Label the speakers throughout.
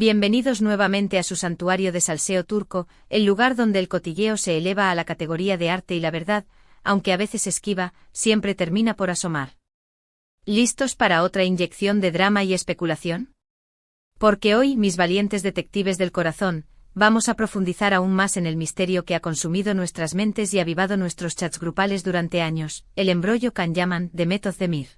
Speaker 1: Bienvenidos nuevamente a su santuario de salseo turco, el lugar donde el cotilleo se eleva a la categoría de arte y la verdad, aunque a veces esquiva, siempre termina por asomar. ¿Listos para otra inyección de drama y especulación? Porque hoy, mis valientes detectives del corazón, vamos a profundizar aún más en el misterio que ha consumido nuestras mentes y avivado nuestros chats grupales durante años, el embrollo Can Yaman de Mehmet Özdemir.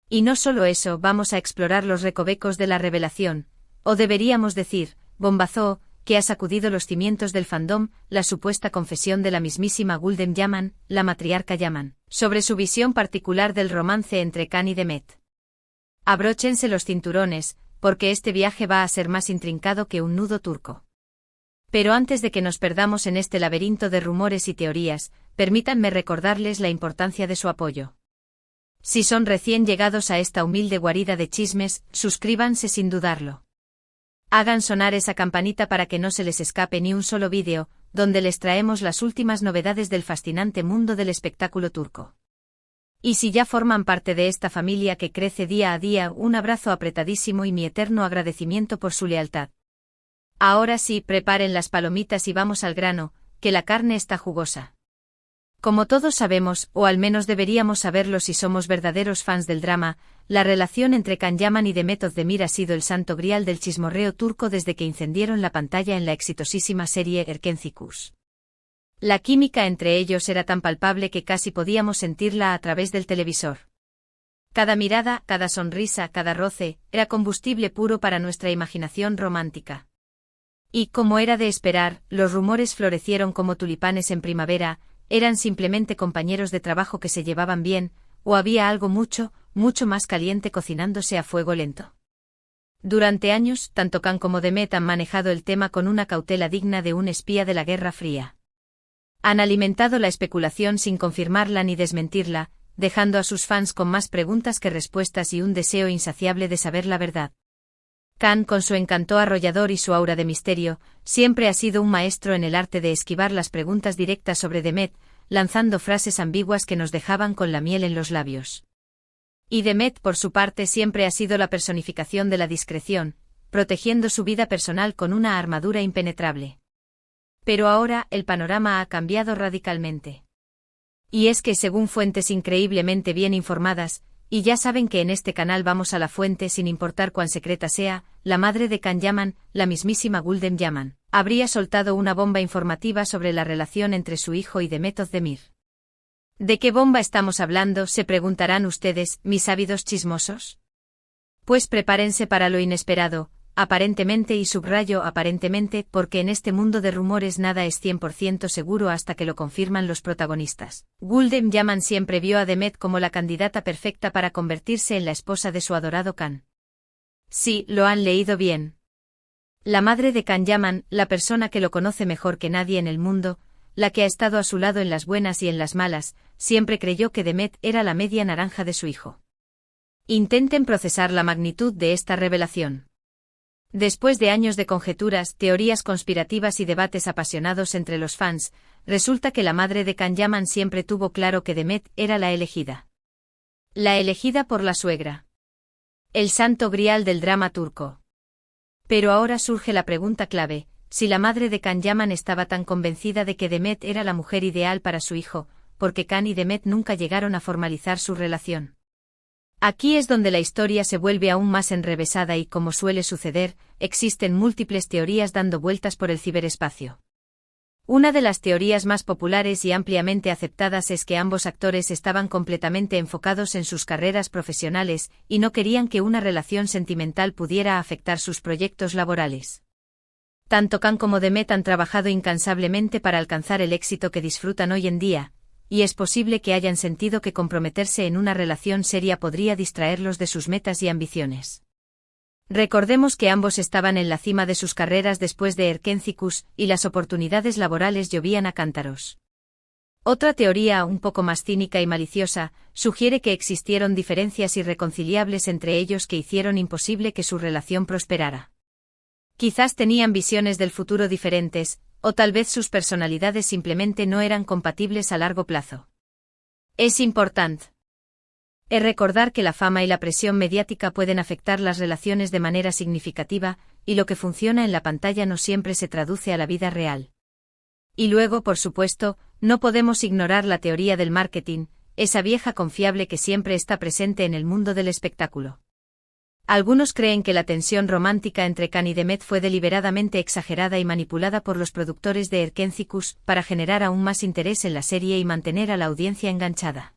Speaker 1: Y no solo eso, vamos a explorar los recovecos de la revelación, o deberíamos decir, bombazo, que ha sacudido los cimientos del fandom, la supuesta confesión de la mismísima Gulden Yaman, la matriarca Yaman, sobre su visión particular del romance entre Can y Demet. Abróchense los cinturones, porque este viaje va a ser más intrincado que un nudo turco. Pero antes de que nos perdamos en este laberinto de rumores y teorías, permítanme recordarles la importancia de su apoyo. Si son recién llegados a esta humilde guarida de chismes, suscríbanse sin dudarlo. Hagan sonar esa campanita para que no se les escape ni un solo vídeo, donde les traemos las últimas novedades del fascinante mundo del espectáculo turco. Y si ya forman parte de esta familia que crece día a día, un abrazo apretadísimo y mi eterno agradecimiento por su lealtad. Ahora sí, preparen las palomitas y vamos al grano, que la carne está jugosa. Como todos sabemos, o al menos deberíamos saberlo si somos verdaderos fans del drama, la relación entre Can Yaman y Demet Özdemir ha sido el santo grial del chismorreo turco desde que incendieron la pantalla en la exitosísima serie Erkenci. La química entre ellos era tan palpable que casi podíamos sentirla a través del televisor. Cada mirada, cada sonrisa, cada roce, era combustible puro para nuestra imaginación romántica. Y, como era de esperar, los rumores florecieron como tulipanes en primavera. Eran simplemente compañeros de trabajo que se llevaban bien, o había algo mucho más caliente cocinándose a fuego lento. Durante años, tanto Can como Demet han manejado el tema con una cautela digna de un espía de la Guerra Fría. Han alimentado la especulación sin confirmarla ni desmentirla, dejando a sus fans con más preguntas que respuestas y un deseo insaciable de saber la verdad. Can, con su encanto arrollador y su aura de misterio, siempre ha sido un maestro en el arte de esquivar las preguntas directas sobre Demet, lanzando frases ambiguas que nos dejaban con la miel en los labios. Y Demet, por su parte, siempre ha sido la personificación de la discreción, protegiendo su vida personal con una armadura impenetrable. Pero ahora, el panorama ha cambiado radicalmente. Y es que, según fuentes increíblemente bien informadas, y ya saben que en este canal vamos a la fuente sin importar cuán secreta sea, la madre de Can Yaman, la mismísima Gulden Yaman, habría soltado una bomba informativa sobre la relación entre su hijo y Demet Özdemir. ¿De qué bomba estamos hablando?, se preguntarán ustedes, mis ávidos chismosos. Pues prepárense para lo inesperado, aparentemente, y subrayo aparentemente, porque en este mundo de rumores nada es 100% seguro hasta que lo confirman los protagonistas. Gulden Yaman siempre vio a Demet como la candidata perfecta para convertirse en la esposa de su adorado Can. Sí, lo han leído bien. La madre de Can Yaman, la persona que lo conoce mejor que nadie en el mundo, la que ha estado a su lado en las buenas y en las malas, siempre creyó que Demet era la media naranja de su hijo. Intenten procesar la magnitud de esta revelación. Después de años de conjeturas, teorías conspirativas y debates apasionados entre los fans, resulta que la madre de Can Yaman siempre tuvo claro que Demet era la elegida. La elegida por la suegra. El santo grial del drama turco. Pero ahora surge la pregunta clave: si la madre de Can Yaman estaba tan convencida de que Demet era la mujer ideal para su hijo, ¿por qué Can y Demet nunca llegaron a formalizar su relación? Aquí es donde la historia se vuelve aún más enrevesada y, como suele suceder, existen múltiples teorías dando vueltas por el ciberespacio. Una de las teorías más populares y ampliamente aceptadas es que ambos actores estaban completamente enfocados en sus carreras profesionales y no querían que una relación sentimental pudiera afectar sus proyectos laborales. Tanto Can como Demet han trabajado incansablemente para alcanzar el éxito que disfrutan hoy en día, y es posible que hayan sentido que comprometerse en una relación seria podría distraerlos de sus metas y ambiciones. Recordemos que ambos estaban en la cima de sus carreras después de Erkenci y las oportunidades laborales llovían a cántaros. Otra teoría, un poco más cínica y maliciosa, sugiere que existieron diferencias irreconciliables entre ellos que hicieron imposible que su relación prosperara. Quizás tenían visiones del futuro diferentes, o tal vez sus personalidades simplemente no eran compatibles a largo plazo. Es importante recordar que la fama y la presión mediática pueden afectar las relaciones de manera significativa, y lo que funciona en la pantalla no siempre se traduce a la vida real. Y luego, por supuesto, no podemos ignorar la teoría del marketing, esa vieja confiable que siempre está presente en el mundo del espectáculo. Algunos creen que la tensión romántica entre Khan y Demet fue deliberadamente exagerada y manipulada por los productores de Erkentzikos para generar aún más interés en la serie y mantener a la audiencia enganchada.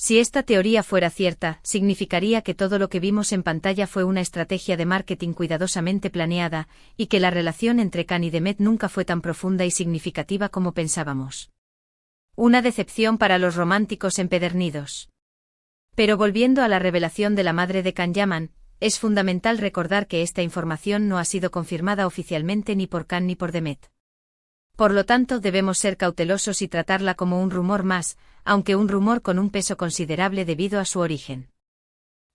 Speaker 1: Si esta teoría fuera cierta, significaría que todo lo que vimos en pantalla fue una estrategia de marketing cuidadosamente planeada, y que la relación entre Khan y Demet nunca fue tan profunda y significativa como pensábamos. Una decepción para los románticos empedernidos. Pero volviendo a la revelación de la madre de Khan Yaman, es fundamental recordar que esta información no ha sido confirmada oficialmente ni por Khan ni por Demet. Por lo tanto, debemos ser cautelosos y tratarla como un rumor más, aunque un rumor con un peso considerable debido a su origen.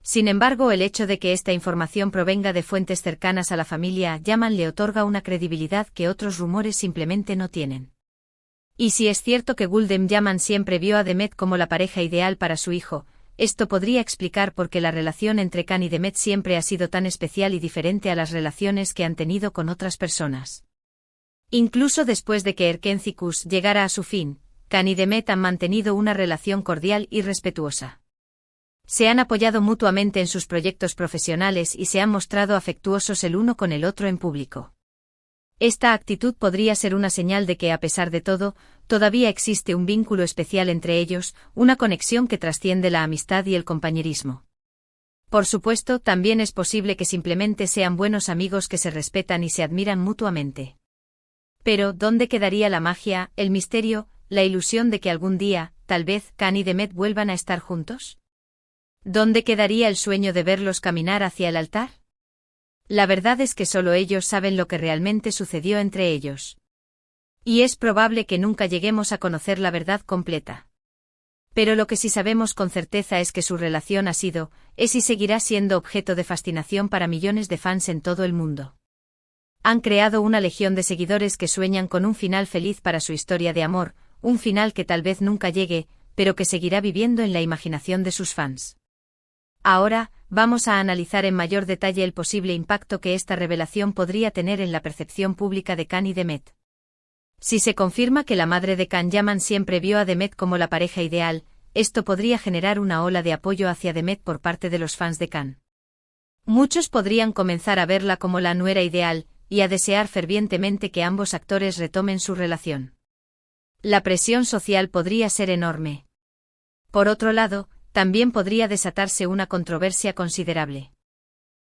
Speaker 1: Sin embargo, el hecho de que esta información provenga de fuentes cercanas a la familia Yaman le otorga una credibilidad que otros rumores simplemente no tienen. Y si es cierto que Gulden Yaman siempre vio a Demet como la pareja ideal para su hijo, esto podría explicar por qué la relación entre Khan y Demet siempre ha sido tan especial y diferente a las relaciones que han tenido con otras personas. Incluso después de que Erkentzikos llegara a su fin, Khan y Demet han mantenido una relación cordial y respetuosa. Se han apoyado mutuamente en sus proyectos profesionales y se han mostrado afectuosos el uno con el otro en público. Esta actitud podría ser una señal de que, a pesar de todo, todavía existe un vínculo especial entre ellos, una conexión que trasciende la amistad y el compañerismo. Por supuesto, también es posible que simplemente sean buenos amigos que se respetan y se admiran mutuamente. Pero, ¿dónde quedaría la magia, el misterio, la ilusión de que algún día, tal vez, Khan y Demet vuelvan a estar juntos? ¿Dónde quedaría el sueño de verlos caminar hacia el altar? La verdad es que solo ellos saben lo que realmente sucedió entre ellos. Y es probable que nunca lleguemos a conocer la verdad completa. Pero lo que sí sabemos con certeza es que su relación ha sido, es y seguirá siendo objeto de fascinación para millones de fans en todo el mundo. Han creado una legión de seguidores que sueñan con un final feliz para su historia de amor, un final que tal vez nunca llegue, pero que seguirá viviendo en la imaginación de sus fans. Ahora, vamos a analizar en mayor detalle el posible impacto que esta revelación podría tener en la percepción pública de Khan y Demet. Si se confirma que la madre de Khan Yaman siempre vio a Demet como la pareja ideal, esto podría generar una ola de apoyo hacia Demet por parte de los fans de Khan. Muchos podrían comenzar a verla como la nuera ideal, y a desear fervientemente que ambos actores retomen su relación. La presión social podría ser enorme. Por otro lado, también podría desatarse una controversia considerable.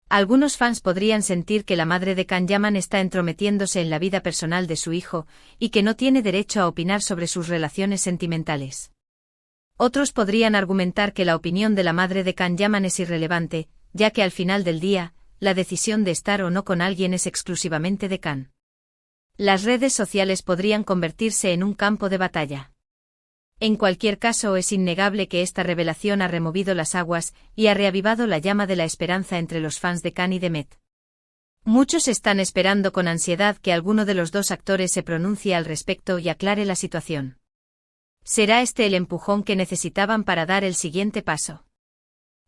Speaker 1: Algunos fans podrían sentir que la madre de Khan Yaman está entrometiéndose en la vida personal de su hijo, y que no tiene derecho a opinar sobre sus relaciones sentimentales. Otros podrían argumentar que la opinión de la madre de Khan Yaman es irrelevante, ya que al final del día, la decisión de estar o no con alguien es exclusivamente de Khan. Las redes sociales podrían convertirse en un campo de batalla. En cualquier caso, es innegable que esta revelación ha removido las aguas y ha reavivado la llama de la esperanza entre los fans de Khan y Demet. Muchos están esperando con ansiedad que alguno de los dos actores se pronuncie al respecto y aclare la situación. ¿Será este el empujón que necesitaban para dar el siguiente paso?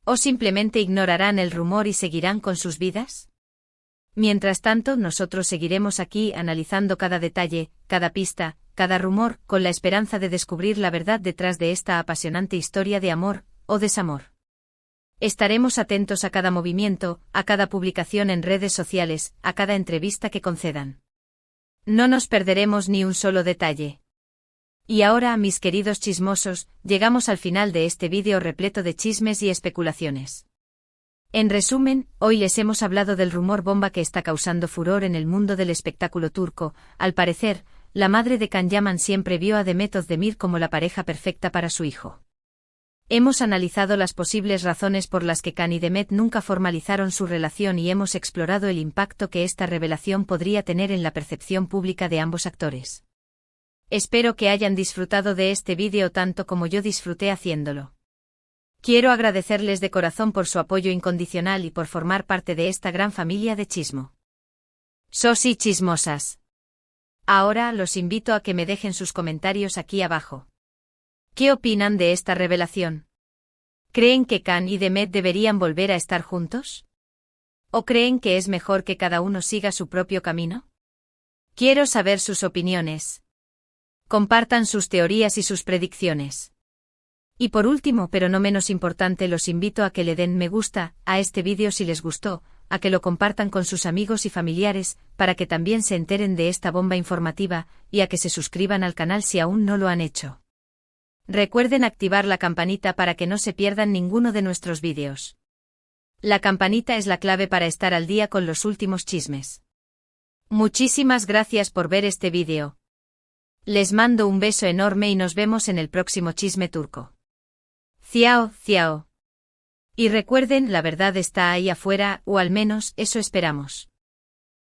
Speaker 1: ¿O simplemente ignorarán el rumor y seguirán con sus vidas? Mientras tanto, nosotros seguiremos aquí analizando cada detalle, cada pista, cada rumor, con la esperanza de descubrir la verdad detrás de esta apasionante historia de amor, o desamor. Estaremos atentos a cada movimiento, a cada publicación en redes sociales, a cada entrevista que concedan. No nos perderemos ni un solo detalle. Y ahora, mis queridos chismosos, llegamos al final de este vídeo repleto de chismes y especulaciones. En resumen, hoy les hemos hablado del rumor bomba que está causando furor en el mundo del espectáculo turco. Al parecer, la madre de Khan Yaman siempre vio a Demet Özdemir como la pareja perfecta para su hijo. Hemos analizado las posibles razones por las que Khan y Demet nunca formalizaron su relación y hemos explorado el impacto que esta revelación podría tener en la percepción pública de ambos actores. Espero que hayan disfrutado de este vídeo tanto como yo disfruté haciéndolo. Quiero agradecerles de corazón por su apoyo incondicional y por formar parte de esta gran familia de chismo. Sos y chismosas. Ahora los invito a que me dejen sus comentarios aquí abajo. ¿Qué opinan de esta revelación? ¿Creen que Khan y Demet deberían volver a estar juntos? ¿O creen que es mejor que cada uno siga su propio camino? Quiero saber sus opiniones. Compartan sus teorías y sus predicciones. Y por último, pero no menos importante, los invito a que le den me gusta a este vídeo si les gustó, a que lo compartan con sus amigos y familiares, para que también se enteren de esta bomba informativa, y a que se suscriban al canal si aún no lo han hecho. Recuerden activar la campanita para que no se pierdan ninguno de nuestros vídeos. La campanita es la clave para estar al día con los últimos chismes. Muchísimas gracias por ver este vídeo. Les mando un beso enorme y nos vemos en el próximo chisme turco. Ciao, ciao. Y recuerden, la verdad está ahí afuera, o al menos eso esperamos.